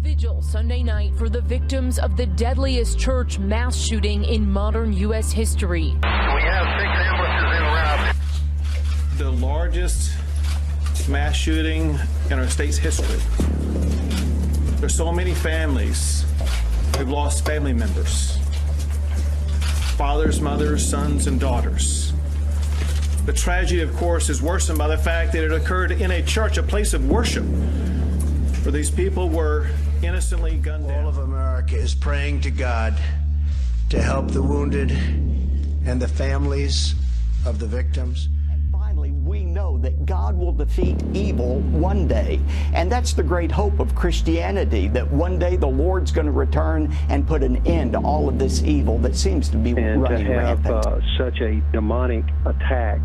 Vigil Sunday night for the victims of the deadliest church mass shooting in modern U.S. history. We have 6 ambulances en route. The largest mass shooting in our state's history. There's so many families who've lost family members. Fathers, mothers, sons, and daughters. The tragedy, of course, is worsened by the fact that it occurred in a church, a place of worship, where these people were innocently gunned down. All of America is praying to God to help the wounded and the families of the victims. And finally, we know that God will defeat evil one day. And that's the great hope of Christianity, that one day the Lord's going to return and put an end to all of this evil that seems to be running rampant. And to have such a demonic attack,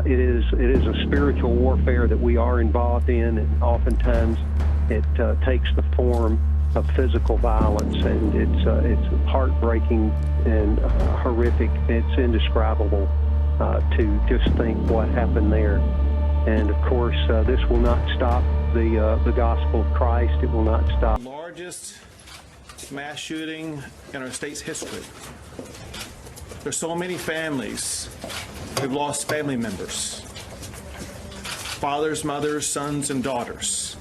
it is a spiritual warfare that we are involved in, and oftentimes it takes the form of physical violence, and it's heartbreaking and horrific. It's indescribable to just think what happened there. And of course, this will not stop the gospel of Christ. It will not stop. The largest mass shooting in our state's history. There's so many families who've lost family members. Fathers, mothers, sons, and daughters.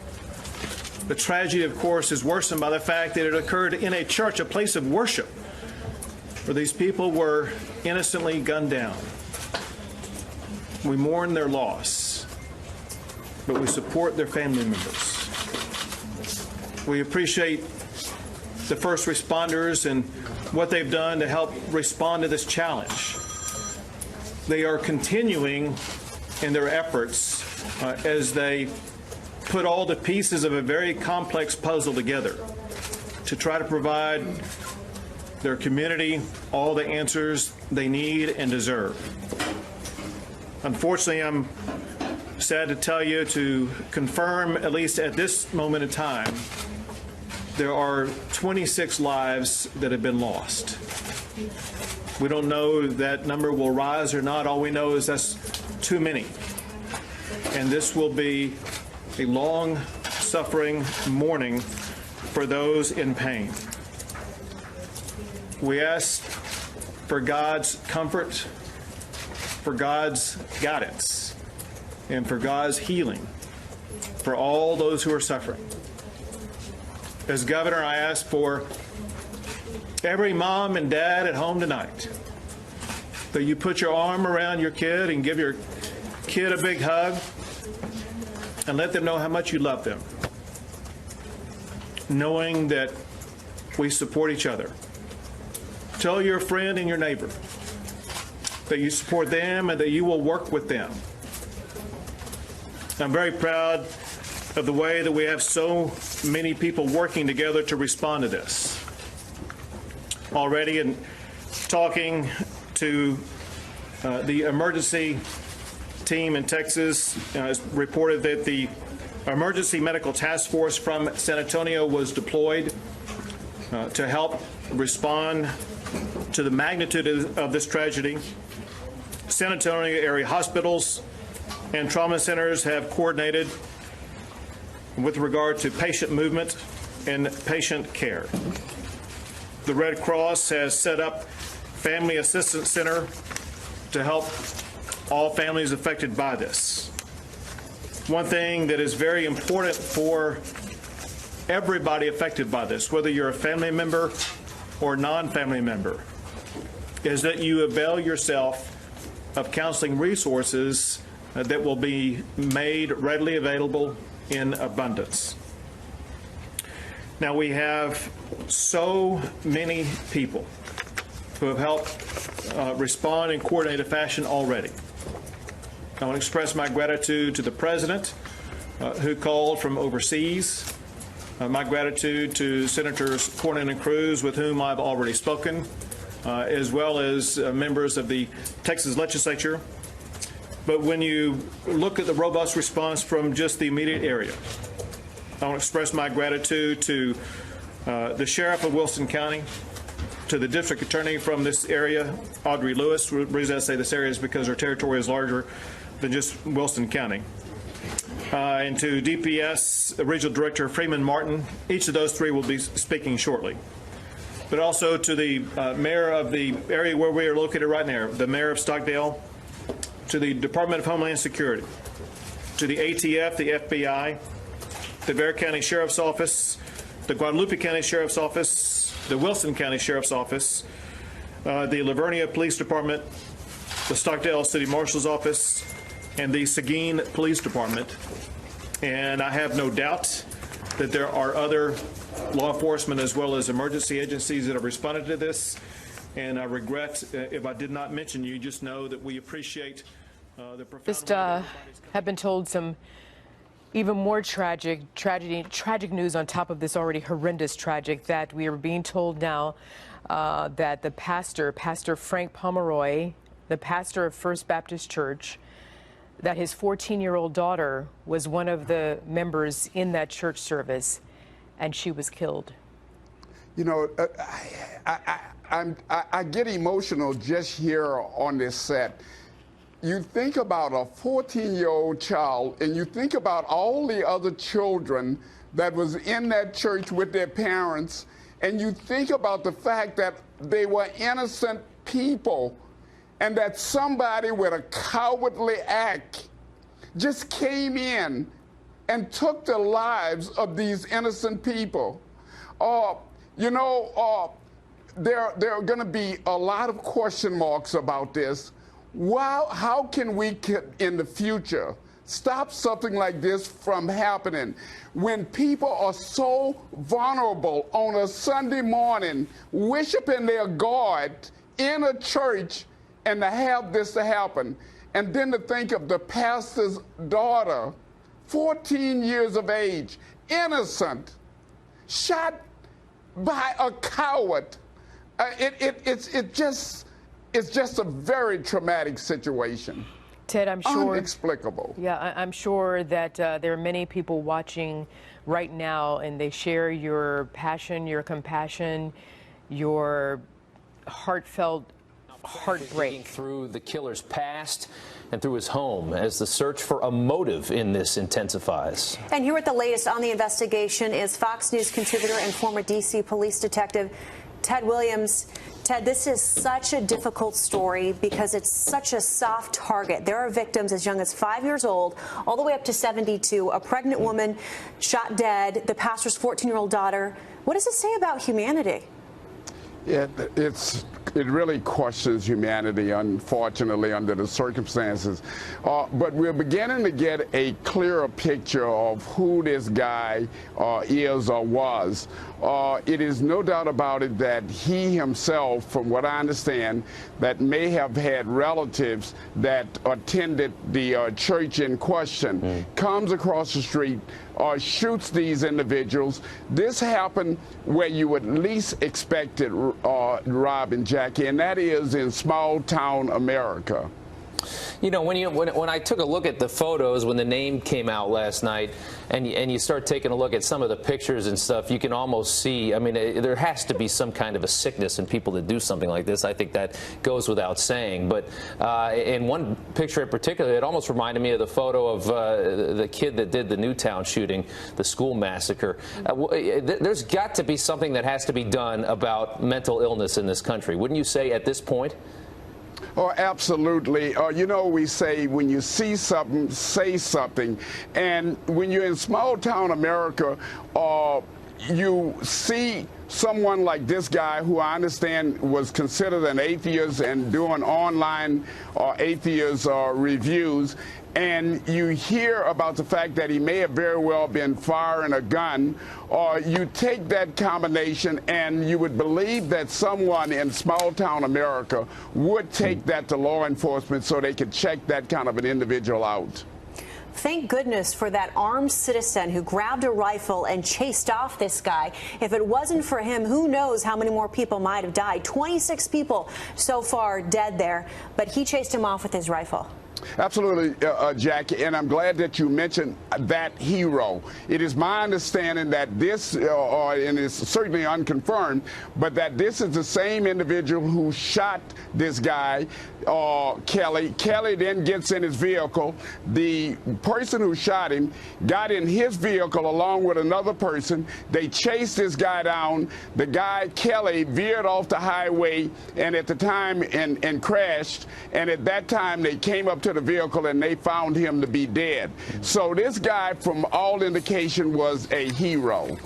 The tragedy, of course, is worsened by the fact that it occurred in a church, a place of worship, where these people were innocently gunned down. We mourn their loss, but we support their family members. We appreciate the first responders and what they've done to help respond to this challenge. They are continuing in their efforts as they put all the pieces of a very complex puzzle together to try to provide their community all the answers they need and deserve. Unfortunately, I'm sad to tell you, to confirm, at least at this moment in time, there are 26 lives that have been lost. We don't know if that number will rise or not. All we know is that's too many. And this will be a long, suffering mourning for those in pain. We ask for God's comfort, for God's guidance, and for God's healing for all those who are suffering. As governor, I ask for every mom and dad at home tonight that you put your arm around your kid and give your kid a big hug and let them know how much you love them, knowing that we support each other. Tell your friend and your neighbor that you support them and that you will work with them. I'm very proud of the way that we have so many people working together to respond to this. Already, in talking to the emergency team in Texas, it's reported that the emergency medical task force from San Antonio was deployed to help respond to the magnitude of this tragedy. San Antonio area hospitals and trauma centers have coordinated with regard to patient movement and patient care. The Red Cross has set up Family Assistance Center to help all families affected by this. One thing that is very important for everybody affected by this, whether you're a family member or non-family member, is that you avail yourself of counseling resources that will be made readily available in abundance. Now, we have so many people who have helped respond in coordinated fashion already. I want to express my gratitude to the President who called from overseas. My gratitude to Senators Cornyn and Cruz, with whom I've already spoken, as well as members of the Texas legislature. But when you look at the robust response from just the immediate area, I want to express my gratitude to the Sheriff of Wilson County, to the District Attorney from this area, Audrey Lewis. The reason I say this area is because her territory is larger than just Wilson County. and to DPS Regional Director Freeman Martin. Each of those three will be speaking shortly. But also to the mayor of the area where we are located right now, the mayor of Stockdale, to the Department of Homeland Security, to the ATF, the FBI, the Bexar County Sheriff's Office, the Guadalupe County Sheriff's Office, the Wilson County Sheriff's Office, the Livonia Police Department, the Stockdale City Marshal's Office, and the Seguin Police Department. And I have no doubt that there are other law enforcement as well as emergency agencies that have responded to this. And I regret if I did not mention you. Just know that we appreciate the profound. Just have been told some even more tragic news on top of this already horrendous tragic, that we are being told now that the Pastor Frank Pomeroy, the pastor of First Baptist Church, that his 14-year-old daughter was one of the members in that church service, and she was killed. You know, I get emotional just here on this set. You think about a 14-year-old child, and you think about all the other children that was in that church with their parents, and you think about the fact that they were innocent people, and that somebody with a cowardly act just came in and took the lives of these innocent people. You know, there are going to be a lot of question marks about this. How can we, in the future, stop something like this from happening when people are so vulnerable on a Sunday morning, worshiping their God in a church, and to have this to happen? And then to think of the pastor's daughter, 14 years of age, innocent, shot by a coward. It's just a very traumatic situation. Ted, I'm sure. Inexplicable. Yeah, I'm sure that there are many people watching right now, and they share your passion, your compassion, your heartfelt heartbreak through the killer's past and through his home as the search for a motive in this intensifies. And here with the latest on the investigation is Fox News contributor and former D.C. police detective Ted Williams. Ted, this is such a difficult story because it's such a soft target. There are victims as young as 5 years old, all the way up to 72, a pregnant woman shot dead, the pastor's 14-year-old daughter. What does it say about humanity? It really questions humanity, unfortunately, under the circumstances. But we're beginning to get a clearer picture of who this guy is or was. It is no doubt about it that he himself, from what I understand, that may have had relatives that attended the church in question, comes across the street, shoots these individuals. This happened where you would least expect it, Rob and Jackie, and that is in small-town America. You know, when I took a look at the photos when the name came out last night, and you start taking a look at some of the pictures and stuff, you can almost see, I mean, there has to be some kind of a sickness in people that do something like this. I think that goes without saying. But in one picture in particular, it almost reminded me of the photo of the kid that did the Newtown shooting, the school massacre. There's got to be something that has to be done about mental illness in this country, wouldn't you say, at this point? Oh, absolutely. You know, we say when you see something, say something. And when you're in small-town America, you see someone like this guy, who I understand was considered an atheist and doing online atheist reviews, and you hear about the fact that he may have very well been firing a gun, or you take that combination and you would believe that someone in small-town America would take that to law enforcement so they could check that kind of an individual out. Thank goodness for that armed citizen who grabbed a rifle and chased off this guy. If it wasn't for him, who knows how many more people might have died. 26 people so far dead there, but he chased him off with his rifle. Absolutely, Jackie, and I'm glad that you mentioned that hero. It is my understanding that this, and it's certainly unconfirmed, but that this is the same individual who shot this guy, Kelly. Kelly then gets in his vehicle. The person who shot him got in his vehicle along with another person. They chased this guy down. The guy, Kelly, veered off the highway and at the time and crashed. And at that time, they came up to the vehicle and they found him to be dead. So this guy, from all indication, was a hero.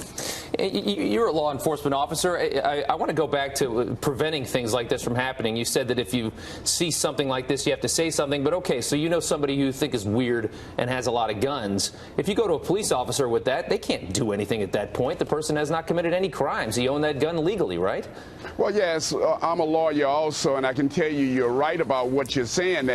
You're a law enforcement officer. I want to go back to preventing things like this from happening. You said that if you see something like this, you have to say something. But okay, so you know somebody you think is weird and has a lot of guns. If you go to a police officer with that, they can't do anything at that point. The person has not committed any crimes. He owned that gun legally, right? Well, yes, I'm a lawyer also, and I can tell you're right about what you're saying,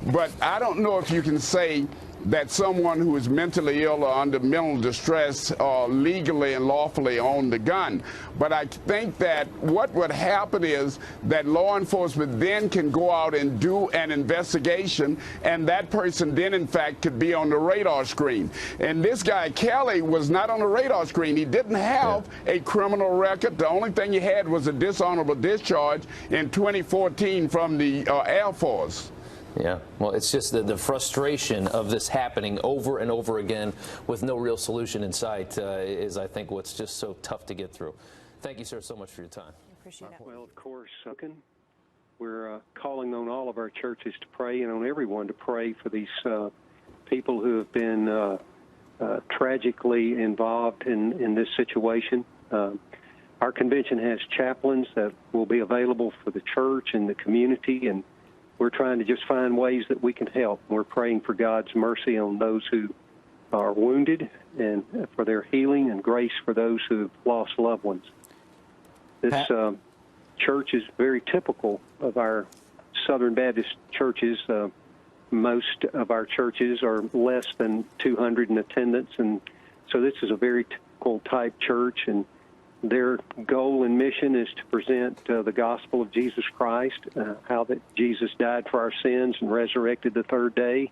but I don't know if you can say that someone who is mentally ill or under mental distress legally and lawfully own the gun. But I think that what would happen is that law enforcement then can go out and do an investigation, and that person then, in fact, could be on the radar screen. And this guy, Kelly, was not on the radar screen. He didn't have a criminal record. The only thing he had was a dishonorable discharge in 2014 from the Air Force. Yeah, well, it's just the frustration of this happening over and over again with no real solution in sight is, I think, what's just so tough to get through. Thank you, sir, so much for your time. I appreciate it. Well, of course, we're calling on all of our churches to pray and on everyone to pray for these people who have been tragically involved in this situation. Our convention has chaplains that will be available for the church and the community, and we're trying to just find ways that we can help. We're praying for God's mercy on those who are wounded and for their healing and grace for those who have lost loved ones. This church is very typical of our Southern Baptist churches. Most of our churches are less than 200 in attendance, and so this is a very typical type church, and their goal and mission is to present the gospel of Jesus Christ, how that Jesus died for our sins and resurrected the third day,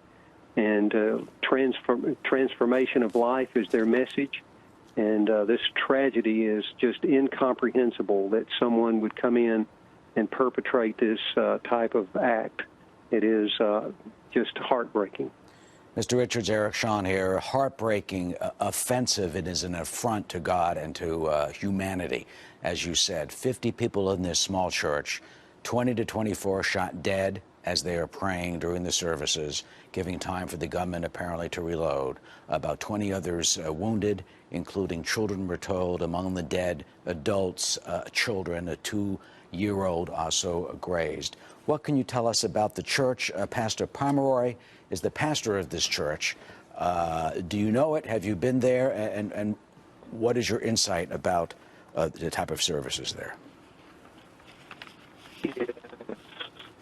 and transformation of life is their message. And this tragedy is just incomprehensible that someone would come in and perpetrate this type of act. It is just heartbreaking. Mr. Richards, Eric Shawn here. Heartbreaking, offensive. It is an affront to God and to humanity, as you said. 50 people in this small church, 20 to 24 shot dead as they are praying during the services, giving time for the gunman apparently to reload. About 20 others wounded, including children, we're told. Among the dead, adults, children, a 2-year-old also grazed. What can you tell us about the church? Pastor Pomeroy is the pastor of this church. Do you know it? Have you been there? And what is your insight about the type of services there?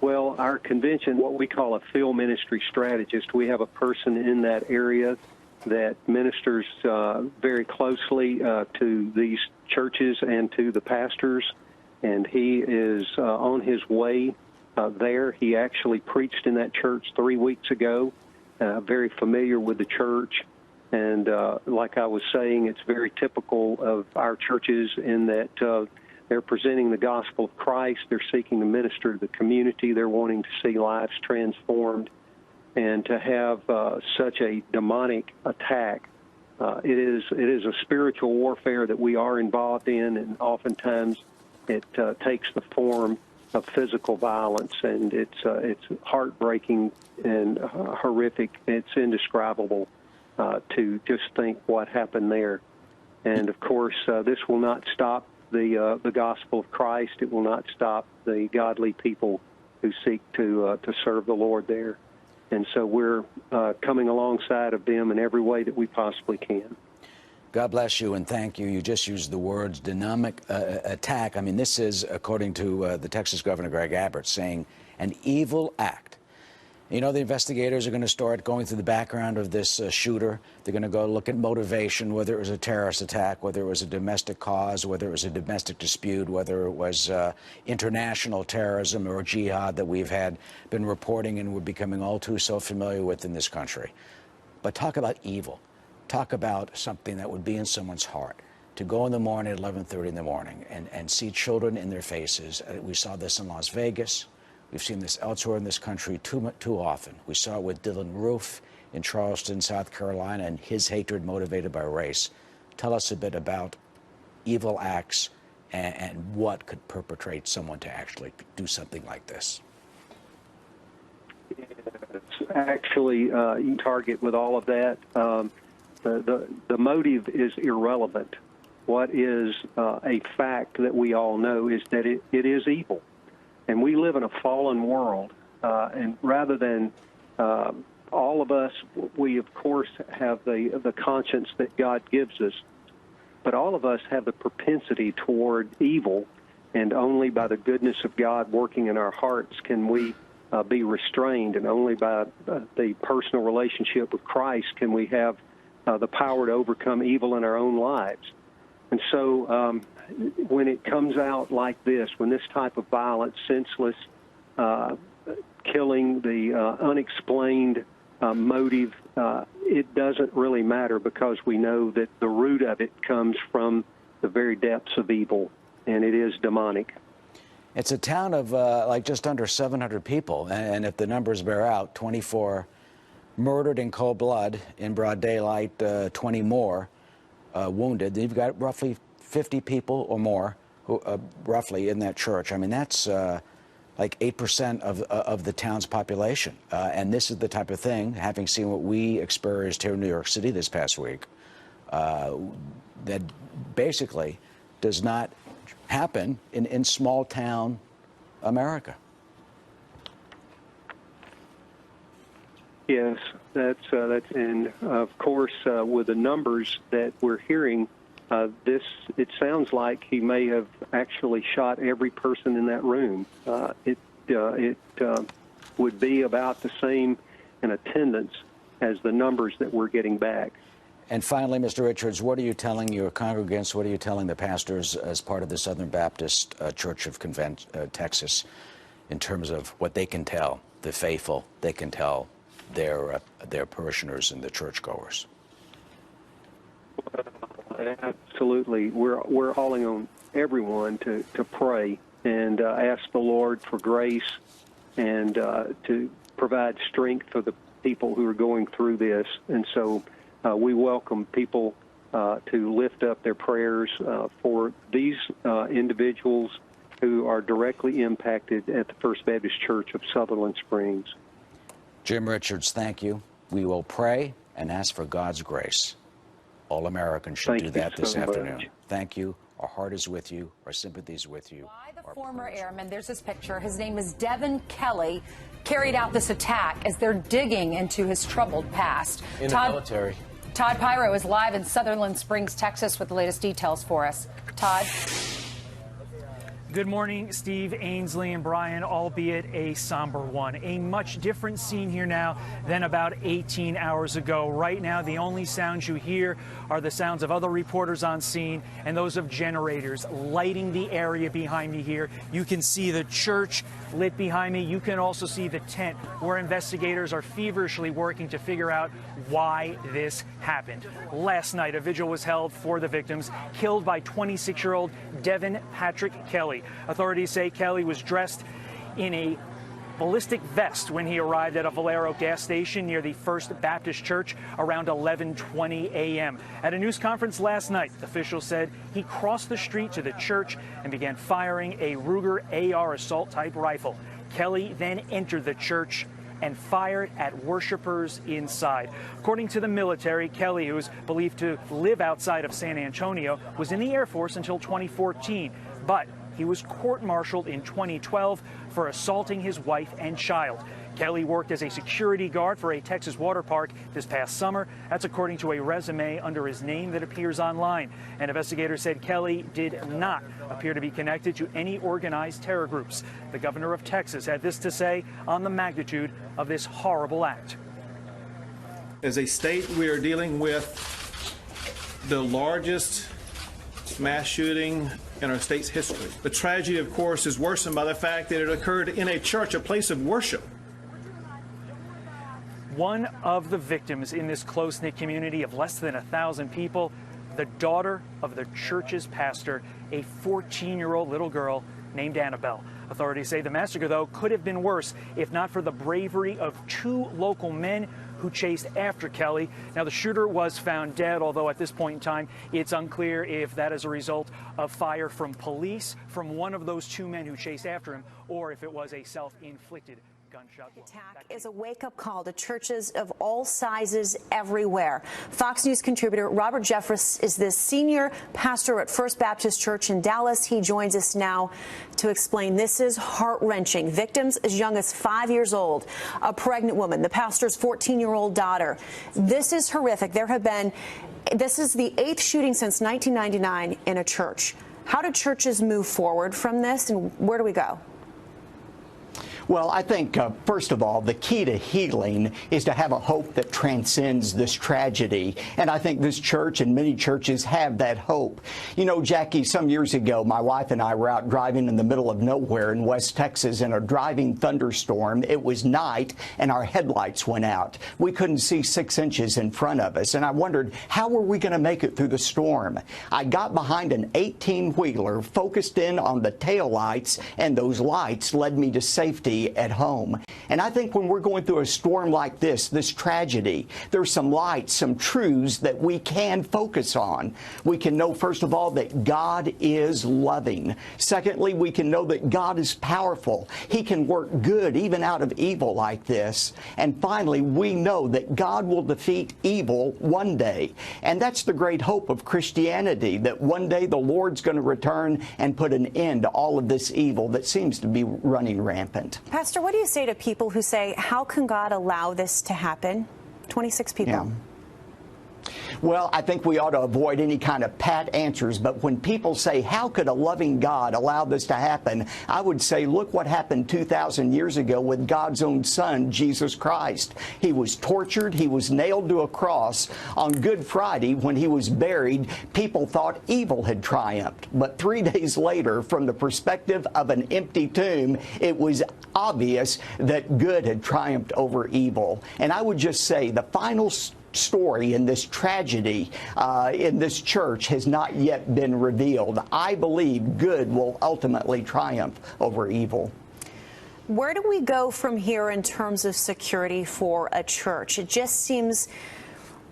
Well, our convention, what we call a field ministry strategist, we have a person in that area that ministers very closely to these churches and to the pastors, and he is on his way there. He actually preached in that church 3 weeks ago, very familiar with the church. And like I was saying, it's very typical of our churches in that they're presenting the gospel of Christ. They're seeking to minister to the community. They're wanting to see lives transformed. And to have such a demonic attack, it is a spiritual warfare that we are involved in, and oftentimes it takes the form of physical violence, and it's heartbreaking and horrific. It's indescribable to just think what happened there. And of course, this will not stop the gospel of Christ. It will not stop the godly people who seek to serve the Lord there. And so we're coming alongside of them in every way that we possibly can. God bless you and thank you. You just used the words dynamic attack. I mean, this is, according to the Texas Governor Greg Abbott, saying an evil act You know, the investigators are going to start going through the background of this shooter. They're going to go look at motivation, whether it was a terrorist attack, whether it was a domestic cause, whether it was a domestic dispute, whether it was international terrorism or jihad that we've been reporting and we're becoming all too so familiar with in this country. But talk about evil. Talk about something that would be in someone's heart. To go in the morning at 11:30 in the morning and see children in their faces. We saw this in Las Vegas. We've seen this elsewhere in this country too often. We saw it with Dylan Roof in Charleston, South Carolina, and his hatred motivated by race. Tell us a bit about evil acts and what could perpetrate someone to actually do something like this. It's actually, you target with all of that. The motive is irrelevant. What is a fact that we all know is that it is evil. And we live in a fallen world. And rather than all of us, we, of course, have the conscience that God gives us. But all of us have the propensity toward evil. And only by the goodness of God working in our hearts can we be restrained. And only by the personal relationship with Christ can we have the power to overcome evil in our own lives. And so when it comes out like this, when this type of violent, senseless killing, the unexplained motive, it doesn't really matter because we know that the root of it comes from the very depths of evil, and it is demonic. It's a town of like just under 700 people, and if the numbers bear out, 24 murdered in cold blood in broad daylight, 20 more wounded. You've got roughly 50 people or more, who, roughly, in that church. I mean, that's like 8% of the town's population. And this is the type of thing, having seen what we experienced here in New York City this past week, that basically does not happen in small town America. Yes, that's and of course with the numbers that we're hearing, it sounds like he may have actually shot every person in that room. It would be about the same in attendance as the numbers that we're getting back. And finally, Mr. Richards, what are you telling your congregants? What are you telling the pastors as part of the Southern Baptist Church of Texas in terms of what they can tell the faithful, they can tell their parishioners and the churchgoers? Absolutely. We're calling on everyone to pray and ask the Lord for grace and to provide strength for the people who are going through this. And so we welcome people to lift up their prayers for these individuals who are directly impacted at the First Baptist Church of Sutherland Springs. Jim Richards, thank you. We will pray and ask for God's grace. All Americans should do that this afternoon. Thank you. Our heart is with you. Our sympathy is with you. Why the former airman, there's this picture, his name is Devin Kelly, carried out this attack as they're digging into his troubled past. In the military. Todd Pyro is live in Sutherland Springs, Texas, with the latest details for us. Todd. Good morning, Steve, Ainsley, and Brian, albeit a somber one. A much different scene here now than about 18 hours ago. Right now, the only sounds you hear are the sounds of other reporters on scene and those of generators lighting the area behind me here. You can see the church lit behind me. You can also see the tent where investigators are feverishly working to figure out why this happened. Last night, a vigil was held for the victims killed by 26-year-old Devin Patrick Kelly. Authorities say Kelly was dressed in a ballistic vest when he arrived at a Valero gas station near the First Baptist Church around 11:20 a.m. At a news conference last night, officials said he crossed the street to the church and began firing a Ruger AR assault-type rifle. Kelly then entered the church and fired at worshipers inside. According to the military, Kelly, who is believed to live outside of San Antonio, was in the Air Force until 2014, but he was court-martialed in 2012 for assaulting his wife and child. Kelly worked as a security guard for a Texas water park this past summer. That's according to a resume under his name that appears online. And investigators said Kelly did not appear to be connected to any organized terror groups. The governor of Texas had this to say on the magnitude of this horrible act. As a state, we are dealing with the largest mass shooting in our state's history. The tragedy, of course, is worsened by the fact that it occurred in a church, a place of worship. One of the victims in this close-knit community of less than 1,000 people, the daughter of the church's pastor, a 14-year-old little girl named Annabelle. Authorities say the massacre, though, could have been worse if not for the bravery of 2 local men who chased after Kelly. Now, the shooter was found dead, although at this point in time, it's unclear if that is a result of fire from police, from one of those 2 men who chased after him, or if it was a self-inflicted gunshot wound. Attack is a wake-up call to churches of all sizes everywhere. Fox News contributor Robert Jeffress is the senior pastor at First Baptist Church in Dallas. He joins us now to explain. This is heart-wrenching. Victims as young as 5 years old, a pregnant woman, the pastor's 14-year-old daughter. This is horrific. This is the 8th shooting since 1999 in a church. How do churches move forward from this, and where do we go? Well, I think, first of all, the key to healing is to have a hope that transcends this tragedy. And I think this church and many churches have that hope. You know, Jackie, some years ago, my wife and I were out driving in the middle of nowhere in West Texas in a driving thunderstorm. It was night, and our headlights went out. We couldn't see 6 inches in front of us, and I wondered, how were we going to make it through the storm? I got behind an 18-wheeler, focused in on the taillights, and those lights led me to safety at home. And I think when we're going through a storm like this tragedy, there's some lights, some truths that we can focus on. We can know, first of all, that God is loving. Secondly, we can know that God is powerful. He can work good even out of evil like this. And finally, we know that God will defeat evil one day. And that's the great hope of Christianity, that one day the Lord's going to return and put an end to all of this evil that seems to be running rampant. Pastor, what do you say to people who say, how can God allow this to happen? 26 people. Yeah. Well, I think we ought to avoid any kind of pat answers, but when people say, how could a loving God allow this to happen, I would say, look what happened 2,000 years ago with God's own Son, Jesus Christ. He was tortured. He was nailed to a cross. On Good Friday, when he was buried, people thought evil had triumphed. But 3 days later, from the perspective of an empty tomb, it was obvious that good had triumphed over evil. And I would just say the final story in this tragedy in this church has not yet been revealed. I believe good will ultimately triumph over evil. Where do we go from here in terms of security for a church? It just seems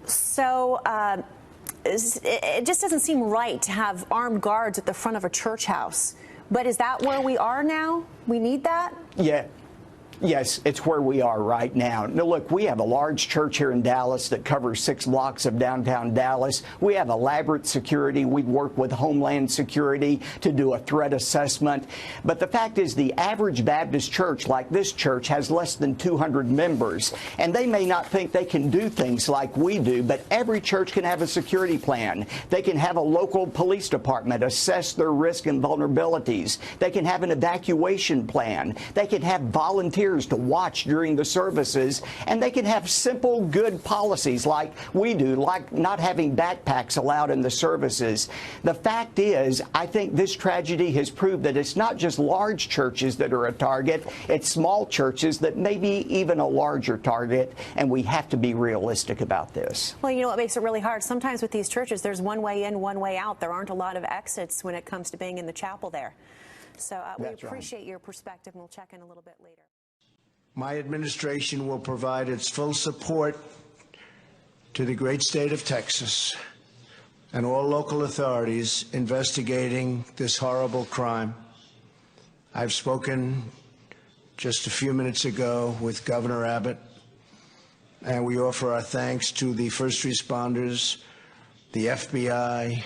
so it just doesn't seem right to have armed guards at the front of a church house. But is that where we are now? We need that? Yeah. Yes, it's where we are right now. Now, look, we have a large church here in Dallas that covers 6 blocks of downtown Dallas. We have elaborate security. We've worked with Homeland Security to do a threat assessment. But the fact is, the average Baptist church like this church has less than 200 members. And they may not think they can do things like we do, but every church can have a security plan. They can have a local police department assess their risk and vulnerabilities. They can have an evacuation plan. They can have volunteers to watch during the services, and they can have simple, good policies like we do, like not having backpacks allowed in the services. The fact is, I think this tragedy has proved that it's not just large churches that are a target, it's small churches that may be even a larger target, and we have to be realistic about this. Well, you know what makes it really hard? Sometimes with these churches, there's one way in, one way out. There aren't a lot of exits when it comes to being in the chapel there. So we appreciate your perspective, and we'll check in a little bit later. My administration will provide its full support to the great state of Texas and all local authorities investigating this horrible crime. I've spoken just a few minutes ago with Governor Abbott, and we offer our thanks to the first responders, the FBI,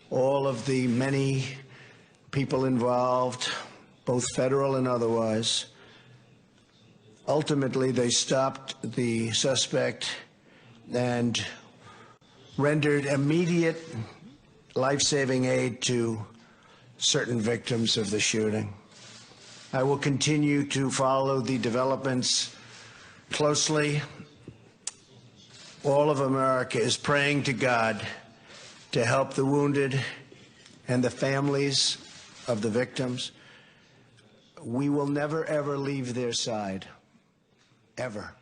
all of the many people involved, both federal and otherwise. Ultimately, they stopped the suspect and rendered immediate life-saving aid to certain victims of the shooting. I will continue to follow the developments closely. All of America is praying to God to help the wounded and the families of the victims. We will never, ever leave their side, ever.